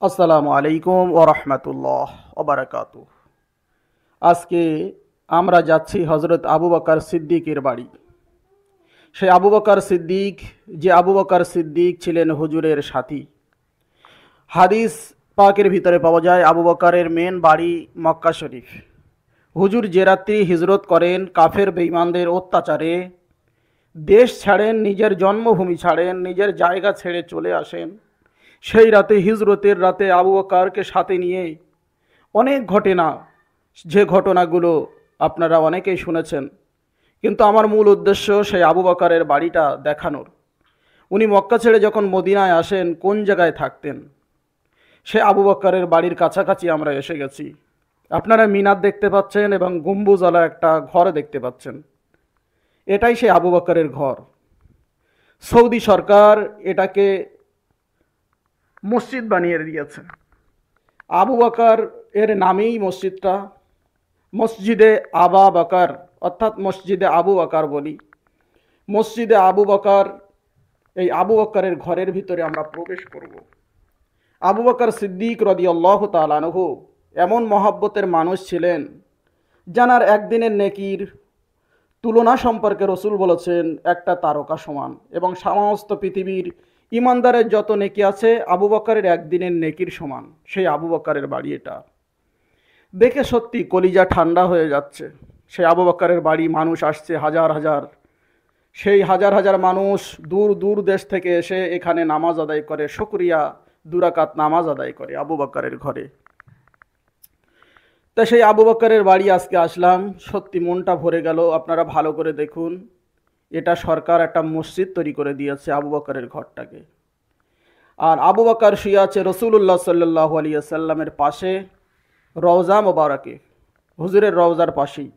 আসসালামু আলাইকুম ওয়া রাহমাতুল্লাহ ওয়া বারাকাতুহু। আজকে আমরা যাচ্ছি হযরত আবু বকর সিদ্দিকের বাড়ি। সেই আবু বকর সিদ্দিক, যে আবু বকর সিদ্দিক ছিলেন হুজুরের সাথী। হাদিস পাকের ভিতরে পাওয়া যায় আবু বকরের মেন বাড়ি মক্কা শরীফ। হুজুর যে রাত্রি হিজরত করেন কাফের বেঈমানদের অত্যাচারে, দেশ ছাড়েন, নিজের জন্মভূমি ছাড়েন, নিজের জায়গা ছেড়ে চলে আসেন, সেই রাতে হিজরতের রাতে আবু বকরকে সাথে নিয়ে অনেক ঘটনা, যে ঘটনাগুলো আপনারা অনেকেই শুনেছেন, কিন্তু আমার মূল উদ্দেশ্য সেই আবু বকরের বাড়িটা দেখানোর। উনি মক্কা ছেড়ে যখন মদিনায় আসেন কোন জায়গায় থাকতেন, সে আবু বকরের বাড়ির কাছাকাছি আমরা এসে গেছি। আপনারা মিনার দেখতে পাচ্ছেন এবং গম্বুজওয়ালা একটা ঘর দেখতে পাচ্ছেন, এটাই সেই আবু বকরের ঘর। সৌদি সরকার এটাকে মসজিদ বানিয়ে দিয়েছে। আবু বকর এর নামেই মসজিদটা মসজিদে আবা বকর, অর্থাৎ মসজিদে আবু বকর বলি। মসজিদে আবু বকর, এই আবু বকরের ঘরের ভিতরে আমরা প্রবেশ করব। আবু বকর সিদ্দিক রাদিয়াল্লাহু তাআলা আনহু এমন মহব্বতের মানুষ ছিলেন, জানার একদিনের নেকির তুলনা সম্পর্কে রসুল বলেছেন একটা তারকা সমান, এবং সমস্ত পৃথিবীর ইমানদারের যত নেকি আছে আবু বকরের একদিনের নেকির সমান। সেই আবু বকরের বাড়ি এটা দেখে সত্যি কলিজা ঠান্ডা হয়ে যাচ্ছে। সেই আবু বকরের বাড়ি, মানুষ আসছে হাজার হাজার, সেই হাজার হাজার মানুষ দূর দূর দেশ থেকে এসে এখানে নামাজ আদায় করে, শুকরিয়া দুরাকাত নামাজ আদায় করে আবু বকরের ঘরে। তা সেই আবু বকরের বাড়ি আজকে আসলাম, সত্যি মনটা ভরে গেল। আপনারা ভালো করে দেখুন, এটা সরকার একটা মসজিদ তৈরি করে দিয়েছে আবু বকরের ঘরটাকে। আর আবু বকর শুয়ে আছে রসুল্লাহ সাল্লাল্লাহু আলাইহি ওয়াসাল্লামের পাশে, রওজা মোবারকে, হুজুরের রওজার পাশেই।